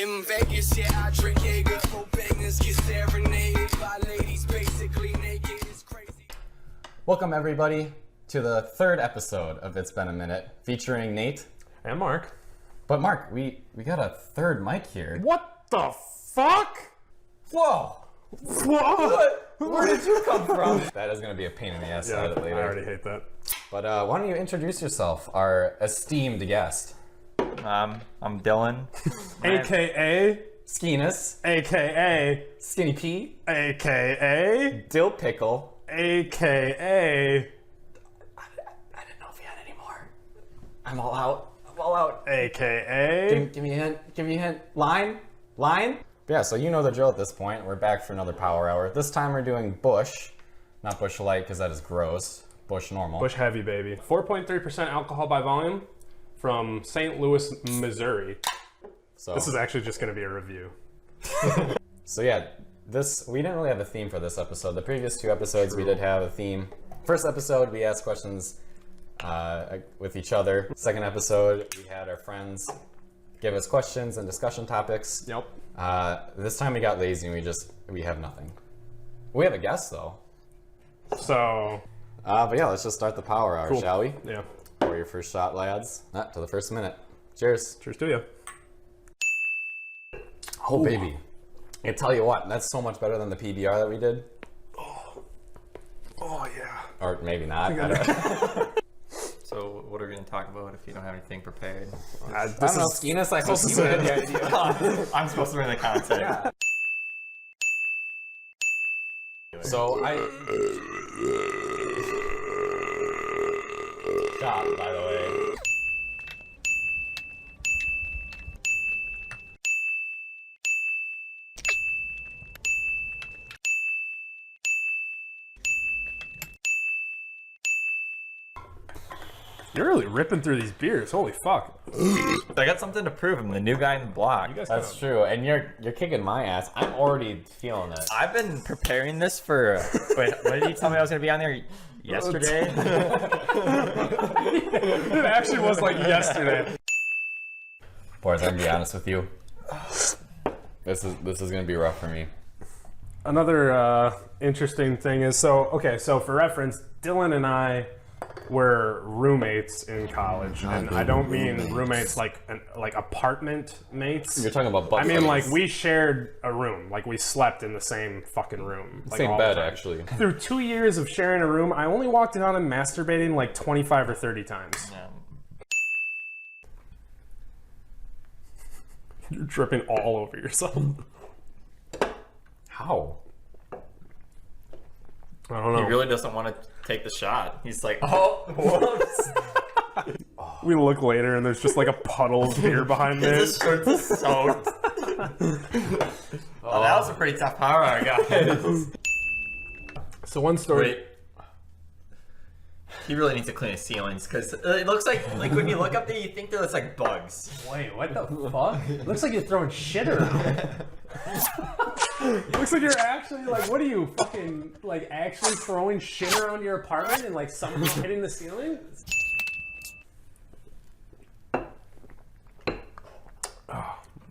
In Vegas, yeah, I drink Jaeger. Old bangers get serenaded by ladies basically naked. It's crazy. Welcome, everybody, to the third episode of It's Been a Minute, featuring Nate. And Mark. But Mark, we got a third mic here. What the fuck? Whoa! What? Where did you come from? That is going to be a pain in the ass to edit I later. already hate that. But why don't you introduce yourself, our esteemed guest? I'm Dylan. AKA, Skeetus, AKA, Skinny P, AKA, Dill Pickle, AKA, I didn't know if he had any more. I'm all out. AKA. Give me a hint. Line? Yeah, so you know the drill at this point. We're back for another power hour. This time we're doing Bush. Not Bush Light, because that is gross. Bush Normal. Bush Heavy, baby. 4.3% alcohol by volume from St. Louis, Missouri. So, This is actually just going to be a review. So yeah, we didn't really have a theme for this episode. The previous two episodes we did have a theme. First episode, we asked questions with each other. Second episode, we had our friends give us questions and discussion topics. Yep. This time we got lazy and we have nothing. We have a guest though. So, But yeah, let's just start the power hour, cool. shall we? Yeah. For your first shot, lads. To the first minute. Cheers. Cheers to you. Oh, baby. I tell you what, that's so much better than the PBR that we did. Oh, yeah. Or maybe not. I don't know. So what are we going to talk about if you don't have anything prepared? I don't know, Skeetus, I hope you had the idea. I'm supposed to bring the content. Yeah. So Shot, by the way. You're really ripping through these beers. Holy fuck. I got something to prove. I'm the new guy in the block. You guys That's true, and you're kicking my ass. I'm already feeling it. I've been preparing this for... Wait, when did you tell me I was going to be on there? Yesterday? It actually was like yesterday. Boys, I'm gonna be honest with you. This is gonna be rough for me. Another interesting thing is, so for reference, Dylan and I were roommates in college, and I don't mean roommates like apartment mates. You're talking about butt I mean, like, buddies. we shared a room. Like, we slept in the same fucking room. Like, Same all the bed, time. actually. Through 2 years of sharing a room, I only walked in on him masturbating like 25 or 30 times. You're dripping all over yourself. How? I don't He know. really doesn't want to take the shot. He's like, oh, whoops. We look later and there's just like a puddle of beer behind me. This shirt's soaked. Oh, that was a pretty tough power hour, guys. So one story. Wait. He really needs to clean his ceilings because it looks like when you look up there, you think there's like bugs. Wait, what the fuck? It looks like you're throwing shit around. Looks like you're actually like, what are you fucking like actually throwing shit around your apartment and like somehow hitting the ceiling?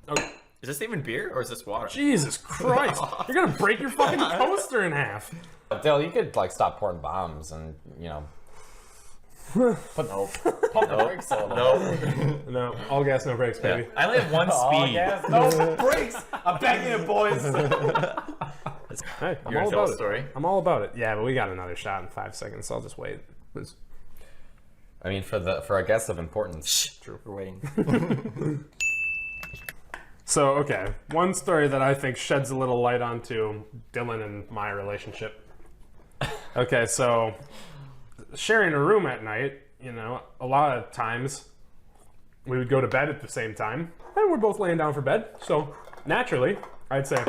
Okay. Is this even beer or is this water? Jesus Christ! You're gonna break your fucking toaster in half. Dale, you could like stop pouring bombs and pump the brakes a little. Nope. No, all gas, no brakes, baby. I only have one Oh, speed. yes, no brakes. I'm begging it, boys. Hey, I'm You're all gonna tell about a it. story? I'm all about it. Yeah, but we got another shot in 5 seconds, so I'll just wait. I mean, for a guest of importance. True. We're waiting. So, okay, one story that I think sheds a little light onto Dylan and my relationship. Okay, so sharing a room at night, a lot of times we would go to bed at the same time, and we're both laying down for bed. So, naturally, I'd say,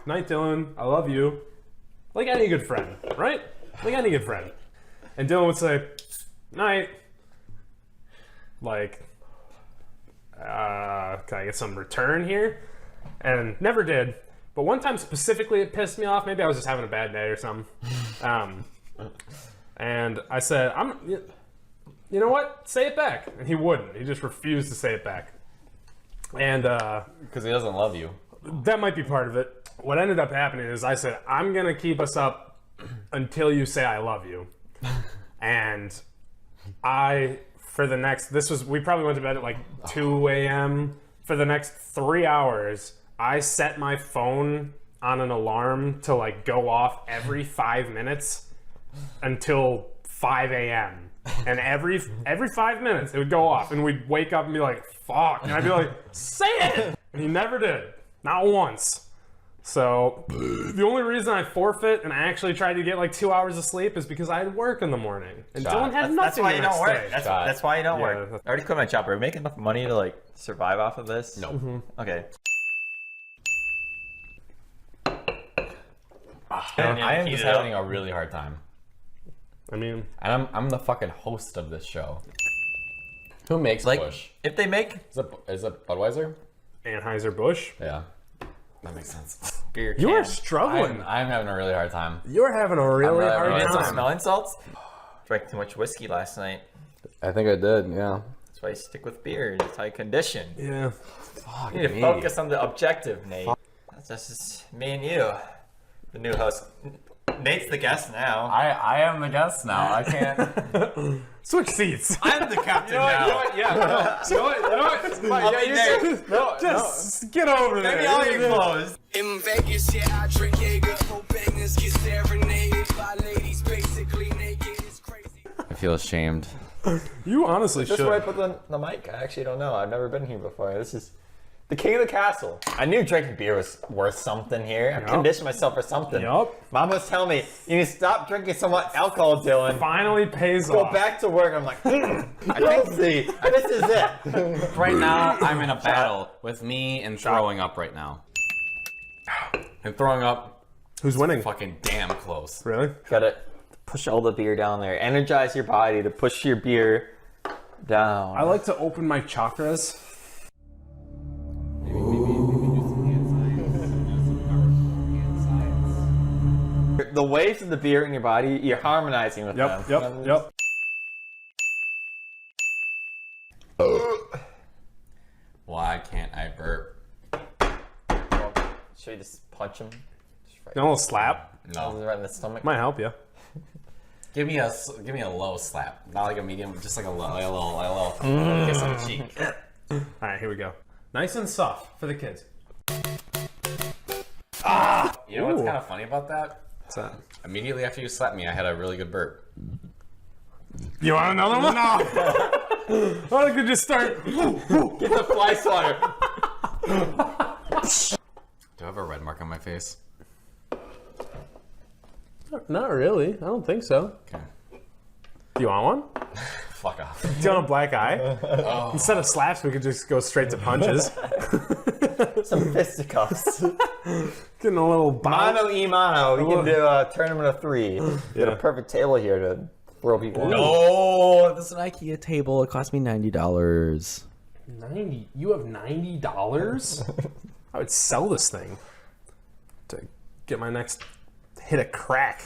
"Night, Dylan, I love you." Like any good friend, right? Like any good friend. And Dylan would say, "Night." Like, can I get some return here? And never did. But one time specifically it pissed me off. Maybe I was just having a bad day or something. And I said, you know what? Say it back. And he wouldn't. He just refused to say it back. And Because he doesn't love you. that might be part of it. What ended up happening is I said, I'm going to keep us up until you say I love you. And we probably went to bed at like 2 a.m. For the next 3 hours, I set my phone on an alarm to like go off every 5 minutes until 5 a.m. And every 5 minutes it would go off and we'd wake up and be like, fuck. And I'd be like, say it! And he never did. Not once. So the only reason I forfeit and I actually tried to get like 2 hours of sleep is because I had work in the morning. And Dylan had nothing That's why the you next don't work. day. That's why you don't Yeah. work. I already quit my job. Are we making enough money to like survive off of this? No. Okay. I am just having a really hard time. I mean, And I'm the fucking host of this show. Who makes Like, Bush? if they make Is it Budweiser? Anheuser-Busch. Yeah. That makes sense. beer You are cans, struggling. I'm having a really hard time. You're having a really really hard you had some time. smelling salts? Drank too much whiskey last night. I think I did, yeah. That's why you stick with beer. That's how you condition. Yeah. You need to focus on the objective, Nate. That's just me and you. The new host. Nate's the guest now. I am the guest now. I can't. Switch seats. I'm the captain now. Yeah. Just get over there. Maybe all your clothes. In Vegas, yeah, I drink Jaeger. Full bangers get serenaded by ladies basically naked. It's crazy. I feel ashamed. You honestly Just should. where I put the mic. I actually don't know. I've never been here before. This is the king of the castle. I knew drinking beer was worth something here. I conditioned myself for something. Yup. Mom was telling me, you need to stop drinking so much alcohol, Dylan. Finally pays Go off. back to work. I'm like, I think this is it. Right now, I'm in a battle with me and throwing up right now. And throwing up Who's winning? fucking damn close. Really? Gotta push all the beer down there. Energize your body to push your beer down. I like to open my chakras. The waves of the beer in your body, you're harmonizing with them. Yep. Why can't I burp? Should we just punch him? A little slap No. Right in the stomach. might help you. Give me a low slap. Not like a medium, just like a little kiss on the cheek. All right, here we go. Nice and soft for the kids. You know what's Ooh. kind of funny about that? What's that? Immediately after you slapped me, I had a really good burp. You want another one? No. I could just start. Get the fly swatter. Do I have a red mark on my face? Not really. I don't think so. Okay. Do you want one? Fuck off. Do you want a black eye? Instead of slaps, we could just go straight to punches. Some fisticuffs. Getting a little bounce. Mano e mano. We can do a tournament of 3. Get a perfect table here to throw people in. Oh, this is an IKEA table. It cost me $90. 90. You have $90? I would sell this thing to get my next hit of crack.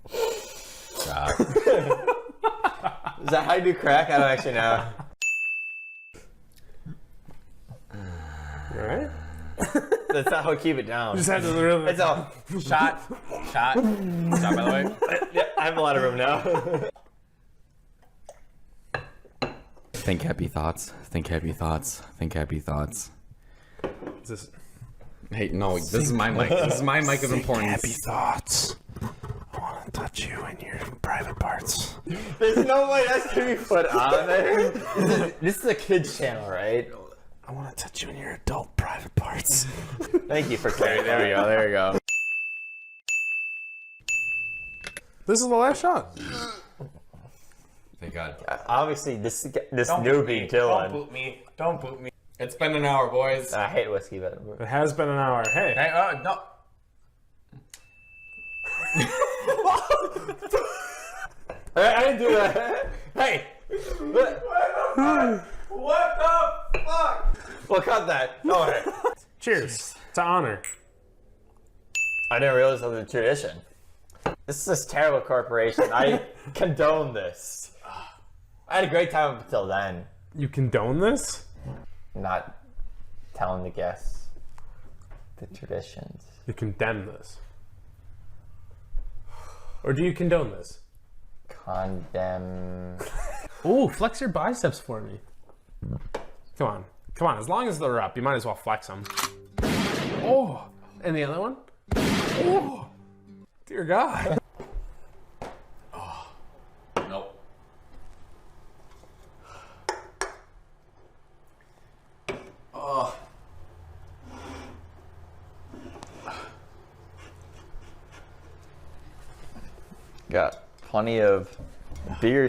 Stop. Is that how you do crack? I don't actually know. You alright? That's not how we keep it down. Just had to really. It's all Shot. Shot, by the way. yeah, I have a lot of room now. Think happy thoughts. Think happy thoughts. Think happy thoughts. Is this Hey, no, this is my mic. This is my mic of importance. thoughts. I want to touch you in your private parts. There's no way that's gonna be put on there. This is a kids channel, right? I want to touch you in your adult private parts. Thank you for clarifying. There we go. There we go. This is the last shot. Thank God. Obviously, this newbie Dylan. Don't boot me. Don't boot me. It's been an hour, boys. I hate whiskey, but It has been an hour. Hey. Hey, no. I didn't do that. Hey, what the fuck? Well, cut that. Okay. Cheers to honor. I didn't realize that was a tradition. This is this terrible corporation. I condone this. I had a great time up until then. You condone this? not telling the guests the traditions. You condemn this. Or do you condone this? Condemn. Ooh, flex your biceps for me. Come on. Come on. As long as they're up, you might as well flex them. Oh, and the other one? Oh, dear God. Nope. Oh. Got plenty of beer.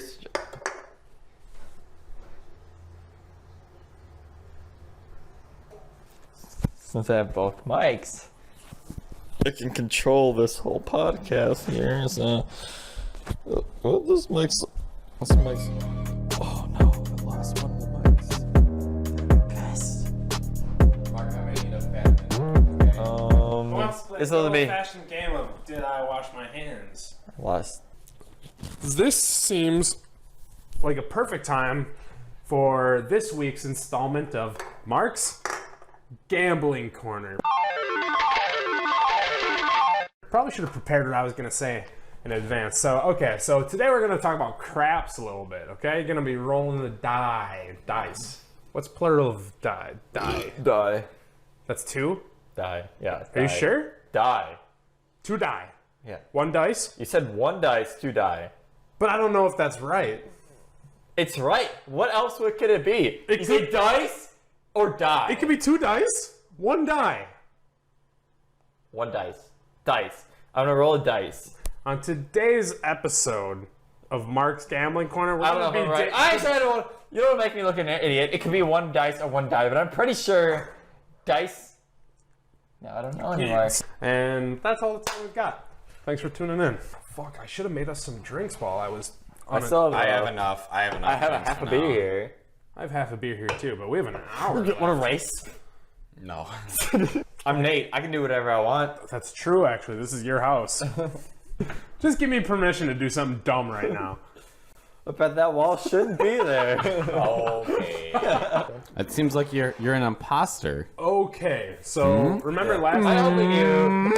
Since I have both mics, I can control this whole podcast here. So, well, this makes. Oh no, I lost one of the mics. Yes. Mark, how many of that? Let's play This the will be old-fashioned game of Did I Wash My Hands? lost. This seems like a perfect time for this week's installment of Mark's Gambling Corner. Probably should have prepared what I was going to say in advance. So today we're going to talk about craps a little bit, okay? You're going to be rolling the dice. What's plural of die? Die. That's two? Die. Yeah. Are you sure? Die. Two die. Yeah. One dice? You said one dice, two die. But I don't know if that's right. It's right. What else could it be? It You say could- dice or die? It could be two dice, one die. One dice. Dice. I'm gonna roll a dice. On today's episode of Mark's Gambling Corner, we're I don't know going if to I'm be right. I said you don't make me look like an idiot. It could be one dice or one die, but I'm pretty sure dice. No, I don't know anymore. And that's all the time we've got. Thanks for tuning in. Fuck, I should have made us some drinks while I was on I have enough. I have enough. I have a drinks half for a beer now. here. I have half a beer here too, but we have an hour. Want to race? No. I'm Nate. I can do whatever I want. That's true, actually. This is your house. Just give me permission to do something dumb right now. I bet that wall shouldn't be there. Okay. It seems like you're an imposter. Okay, so remember last I only knew.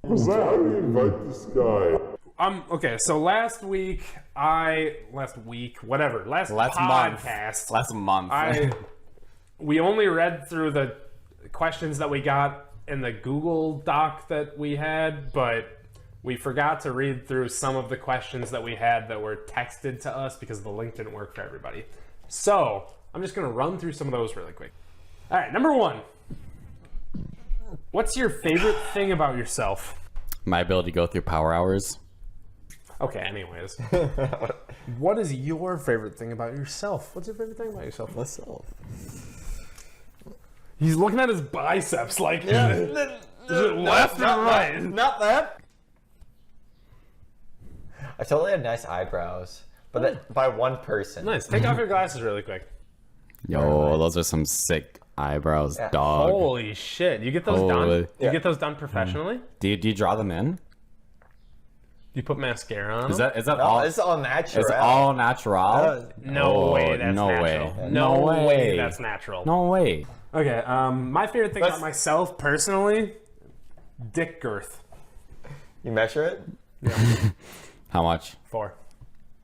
Who's that? How do you invite this guy? okay, so last podcast, we only read through the questions that we got in the Google Doc that we had, but we forgot to read through some of the questions that we had that were texted to us because the link didn't work for everybody. So I'm just going to run through some of those really quick. All right, number one. What's your favorite thing about yourself? My ability to go through power hours. Okay, anyways. What is your favorite thing about yourself? What's your favorite thing about yourself? Myself. He's looking at his biceps like, is it left or right? Not that. I totally have nice eyebrows, but that, by one person. Nice. Take off your glasses really quick. Yo, those are some sick eyebrows, dog. Holy shit. You get those done? Holy- You get those done professionally? Do you draw them in? You put mascara on Is them? that Oh, all? it's all natural. Is it all natural? No Oh, way that's no natural. way. No No way way. that's natural. No way. Okay, my favorite thing Let's- about myself personally, dick girth. You measure it? How much? 4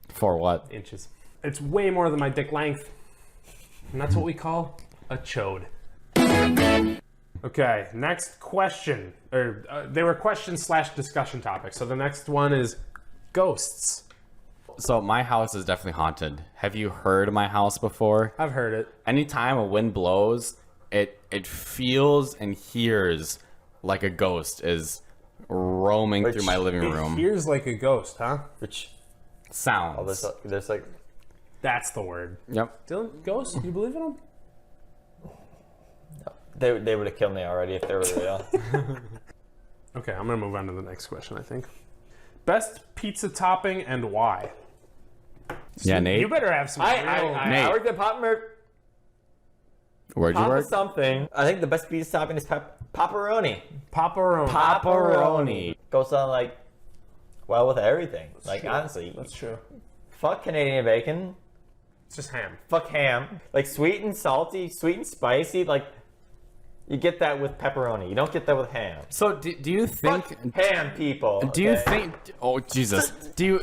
For what? inches. It's way more than my dick length. And that's what we call a chode. Okay, next question. They were question/discussion topics. So the next one is ghosts. So my house is definitely haunted. Have you heard my house before? I've heard it. Anytime a wind blows, it feels and hears like a ghost is roaming through my living It room. hears like a ghost, huh? Which Sounds. there's like That's the word. Yep. Dylan, ghosts? You believe in them? they would have killed me already if they were real. Okay, I'm gonna move on to the next question, I think. Best pizza topping and why? Yeah, Nate. You better have some I Nate. worked at Where'd you Papa work? something. I think the best pizza topping is pepperoni. Pepperoni. Pepperoni. Goes on like well with everything. Like true. honestly, That's true. fuck Canadian bacon. It's just ham. Fuck ham. Like sweet and salty, sweet and spicy. Like you get that with pepperoni. You don't get that with ham. So do you think? Fuck ham, people. Do you okay? think? Oh Jesus! You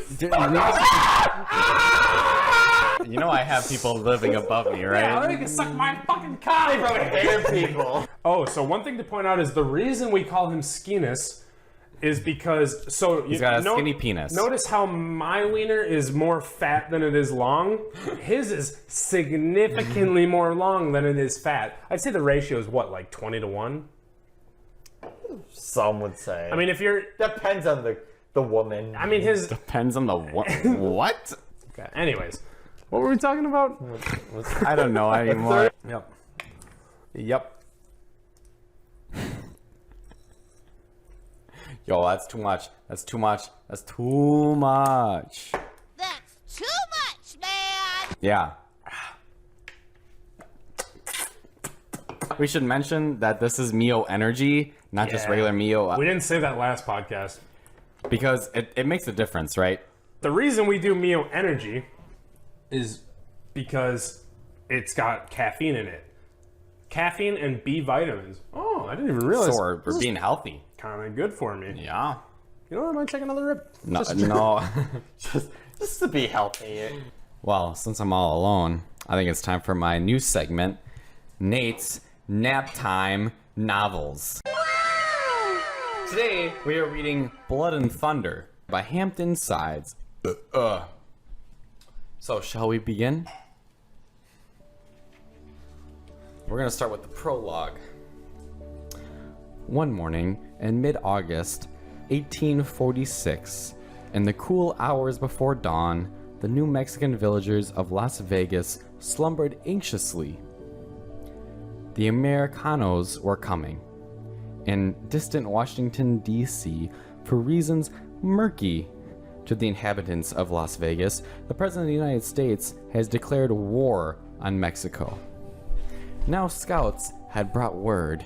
know I have people living above me, right? You can suck my fucking cock. From ham, people. Oh, so one thing to point out is the reason we call him Skeetus is because He's got a skinny penis. Notice how my wiener is more fat than it is long. His is significantly more long than it is fat. I'd say the ratio is what, like 20-1? Some would say. I mean, if you're, depends on the woman. I mean, his. Depends on the what? Okay. Anyways, what were we talking about? I don't know anymore. Yep. Yo, that's too much. That's too much. That's too much. That's too much, man! Yeah. We should mention that this is Mio Energy, not just regular Mio, We didn't say that last podcast. because it makes a difference, right? The reason we do Mio Energy is because it's got caffeine in it. Caffeine and B vitamins. Oh, I didn't even realize. So we're being healthy. Kind of good for me. Yeah. You know what? I might take another rip. No. No. Just to be healthy. Well, since I'm all alone, I think it's time for my new segment, Nate's Nap Time Novels. Today, we are reading Blood and Thunder by Hampton Sides. So, shall we begin? We're going to start with the prologue. One morning in mid-August 1846, in the cool hours before dawn, the New Mexican villagers of Las Vegas slumbered anxiously. The Americanos were coming. In distant Washington, D.C., for reasons murky to the inhabitants of Las Vegas, the President of the United States has declared war on Mexico. Now scouts had brought word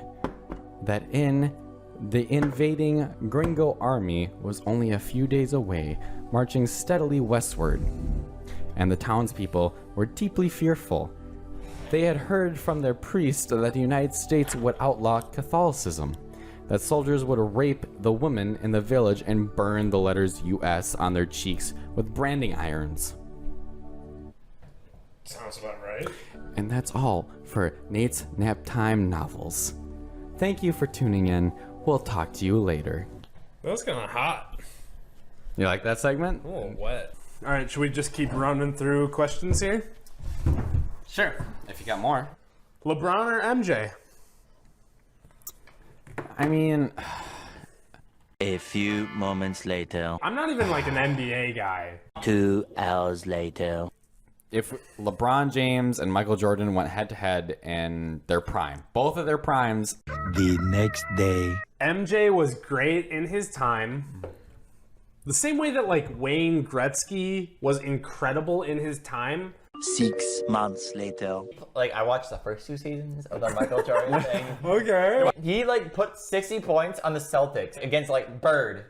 that the invading Gringo army was only a few days away, marching steadily westward, and the townspeople were deeply fearful. They had heard from their priest that the United States would outlaw Catholicism, that soldiers would rape the women in the village and burn the letters U.S. on their cheeks with branding irons. Sounds about right. And that's all for Nate's Nap Time Novels. Thank you for tuning in. We'll talk to you later. That was kind of hot. You like that segment? Oh, wet. All right, should we just keep running through questions here? Sure. If you got more. LeBron or MJ? I mean, A few moments later, I'm not even like an NBA guy. 2 hours later. if LeBron James and Michael Jordan went head to head in their prime, both of their primes, The next day, MJ was great in his time. The same way that like Wayne Gretzky was incredible in his time. 6 months later. Like I watched the first 2 seasons of the Michael Jordan thing. Okay. He like put 60 points on the Celtics against like Bird.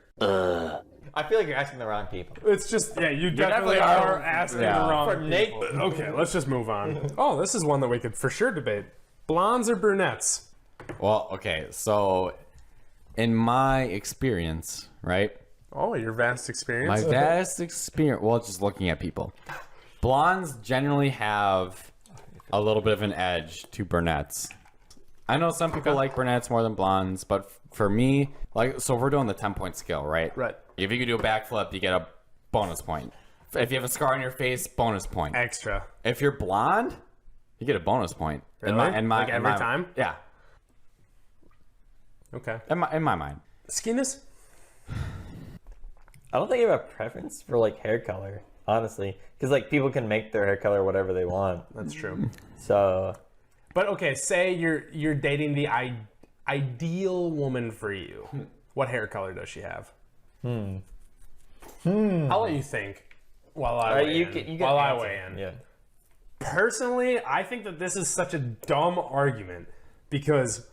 I feel like you're asking the wrong people. It's just, yeah, you definitely definitely are are. asking Yeah. the wrong For Nate. people. Okay, let's just move on. Oh, this is one that we could for sure debate. Blondes or brunettes? well, okay, so in my experience, right? Oh, your vast experience. My vast experience, well, just looking at people. Blondes generally have a little bit of an edge to brunettes. I know some people like brunettes more than blondes, but for me, like, so we're doing the 10-point scale, right? Right. If you can do a backflip, you get a bonus point. If you have a scar on your face, bonus point. Extra. If you're blonde, you get a bonus point. Really? Like every time? Yeah. Okay. In my mind. Skinniness? I don't think I have a preference for like hair color, honestly, because like people can make their hair color whatever they want. That's true. So But okay, say you're dating the ideal woman for you. What hair color does she have? I'll let you think while I weigh in. While I weigh in. Yeah. Personally, I think that this is such a dumb argument because,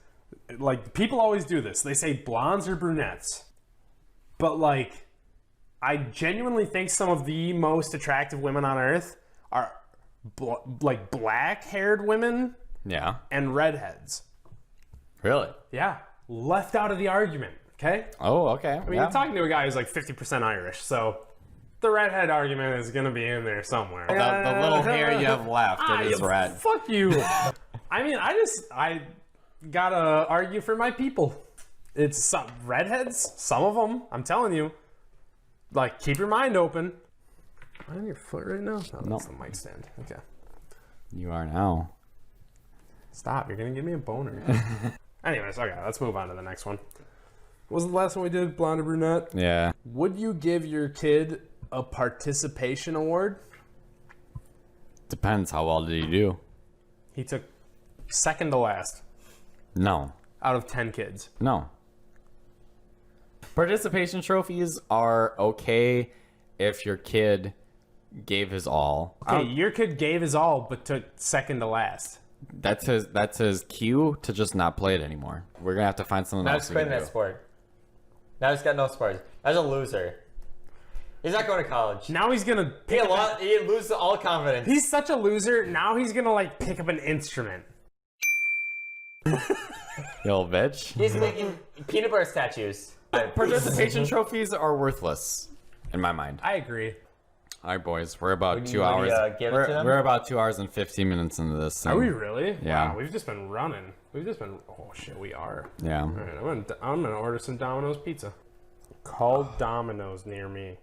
like, people always do this. They say blondes or brunettes. But, like, I genuinely think some of the most attractive women on earth are like black-haired women Yeah. and redheads. Really? Yeah, left out of the argument. Okay. Oh, okay. I mean, you're talking to a guy who's like 50% Irish, so the redhead argument is gonna be in there somewhere. The little hair you have left, it is red. Fuck you. I mean, I gotta argue for my people. It's some redheads, some of them. I'm telling you. Like, keep your mind open. Am I on your foot right now? Oh, that's the mic stand. Okay. You are now. Stop. You're gonna give me a boner. Anyways, okay, let's move on to the next one. What was the last one we did? Blonde or brunette? Yeah. Would you give your kid a participation award? Depends. How well did he do? He took second to last No. out of 10 kids. No. Participation trophies are okay if your kid gave his all. Okay, your kid gave his all, but took second to last. That's his cue to just not play it anymore. We're gonna have to find something Now else he's to quitting do. that sport. Now he's got no sports. That's a loser. He's not going to college. Now he's gonna pick up He loses all confidence. He's such a loser. Now he's gonna like pick up an instrument. You little bitch. He's making peanut butter statues. Participation trophies are worthless, in my mind. I agree. All right, boys, we're about Would 2 you, hours. give it to them? We're about 2 hours and 15 minutes into this. Are we really? Yeah. Wow, we've just been running. We've just been. Oh shit, we are. Yeah. All right, I'm gonna order some Domino's pizza. Call Domino's near me.